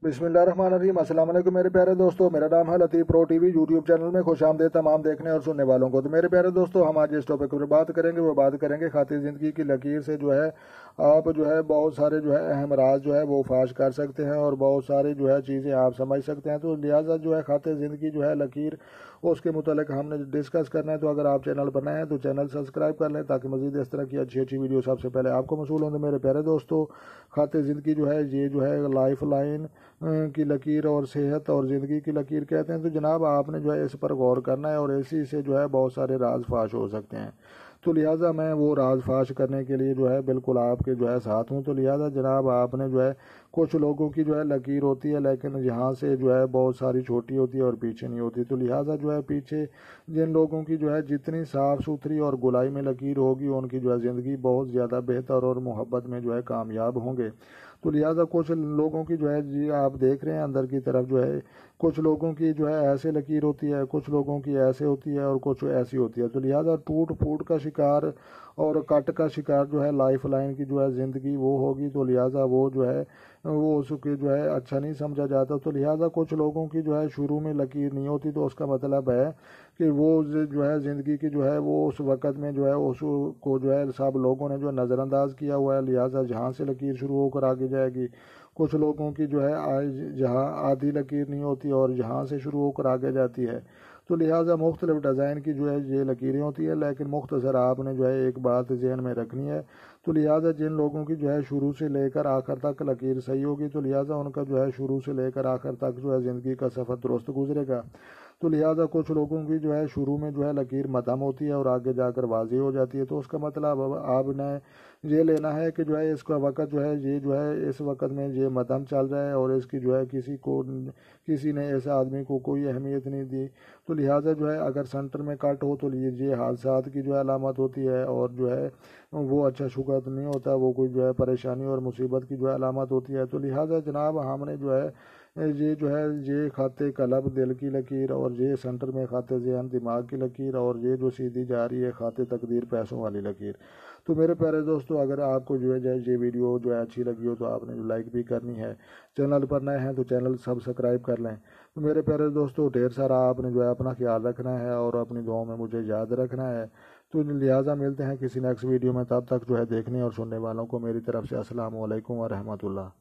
बिस्मिल्लाहिर्रहमानिर्रहीम। अस्सलाम वालेकुम मेरे प्यारे दोस्तों, मेरा नाम है लतीफ़ प्रो टीवी यूट्यूब चैनल में खुश आमदीद तमाम देखने और सुनने वालों को। तो मेरे प्यारे दोस्तों, हम आज जिस टॉपिक पर बात करेंगे वो बात करेंगे खातिर ज़िंदगी की लकीर से जो है आप जो है बहुत सारे जो है अहम राज जो है वो फाश कर सकते हैं और बहुत सारी जो है चीज़ें आप समझ सकते हैं। तो लिहाजा जो है खातिर ज़िंदगी जो है लकीर उसके मुतालिक हमने डिस्कस करना है। तो अगर आप चैनल पर नए हैं तो चैनल सब्सक्राइब कर लें ताकि मज़ीद इस तरह की अच्छी अच्छी वीडियो सबसे पहले आपको मौसूल हों। तो मेरे प्यारे दोस्तों, खातिर ज़िंदगी जो है ये जो है लाइफ लाइन की लकीर और सेहत और ज़िंदगी की लकीर कहते हैं। तो जनाब आपने जो है इस पर गौर करना है और इसी से जो है बहुत सारे राज फाश हो सकते हैं। तो लिहाजा मैं वो राज फाश करने के लिए जो है बिल्कुल आपके जो है साथ हूँ। तो लिहाजा जनाब आपने जो है कुछ लोगों की जो है लकीर होती है लेकिन यहाँ से जो है बहुत सारी छोटी होती है और पीछे नहीं होती। तो लिहाजा जो है पीछे जिन लोगों की जो है जितनी साफ़ सुथरी और गुलाई में लकीर होगी उनकी जो है ज़िंदगी बहुत ज़्यादा बेहतर और मोहब्बत में जो है कामयाब होंगे। तो लिहाजा कुछ लोगों की जो है जी आप देख रहे हैं अंदर की तरफ जो है कुछ लोगों की जो है ऐसे लकीर होती है, कुछ लोगों की ऐसे होती है और कुछ ऐसी होती है। तो लिहाजा टूट फूट का शिकार और कट का शिकार जो है लाइफ लाइन की जो है ज़िंदगी वो होगी। तो लिहाजा वो जो है वो उसके जो है अच्छा नहीं समझा जाता। तो लिहाजा कुछ लोगों की जो है शुरू में लकीर नहीं होती तो उसका मतलब है कि वो जो है ज़िंदगी की जो है वो उस वक़्त में जो है उसको जो है सब लोगों ने जो नज़रअंदाज किया हुआ है। लिहाजा जहाँ से लकीर शुरू होकर आगे जाएगी। कुछ लोगों की जो है जहाँ आधी लकीर नहीं होती और जहाँ से शुरू होकर आगे जाती है। तो लिहाजा मुख्तलिफ डिज़ाइन की जो है ये लकीरें होती है लेकिन मुख्तसर आपने जो है एक बात जहन में रखनी है। तो लिहाजा जिन लोगों की जो है शुरू से लेकर आखिर तक लकीर सही होगी तो लिहाजा उनका जो है शुरू से लेकर आखिर तक जो है ज़िंदगी का सफ़र दुरुस्त गुजरेगा। तो लिहाजा कुछ लोगों की जो है शुरू में जो है लकीर मध्यम होती है और आगे जाकर वाज़ी हो जाती है। तो उसका मतलब अब आपने ये लेना है कि जो है इसका वक़्त जो है ये जो है इस वक़्त में ये मध्यम चल रहा है और इसकी जो है किसी ने ऐसे आदमी को कोई अहमियत नहीं दी। तो लिहाजा जो है अगर सेंटर में कट हो तो ये हादसात की जो है अलामत होती है और जो है वो अच्छा शुगर नहीं होता, वो कोई जो है परेशानी और मुसीबत की जो है अलामत होती है। तो लिहाजा जनाब हमने जो है ये जो है ये खाते कलब दिल की लकीर और ये सेंटर में खाते ज़हन दिमाग की लकीर और ये जो सीधी जा रही है खाते तकदीर पैसों वाली लकीर। तो मेरे प्यारे दोस्तों, अगर आपको जो है ये वीडियो जो है अच्छी लगी हो तो आपने जो लाइक भी करनी है। चैनल पर नए हैं तो चैनल सब्सक्राइब कर लें। तो मेरे प्यारे दोस्तों, ढेर सारा आपने जो है अपना ख्याल रखना है और अपनी दुआओं में मुझे याद रखना है। तो लिहाजा मिलते हैं किसी नेक्स्ट वीडियो में, तब तक जो है देखने और सुनने वालों को मेरी तरफ से अस्सलाम वालेकुम व रहमतुल्लाह।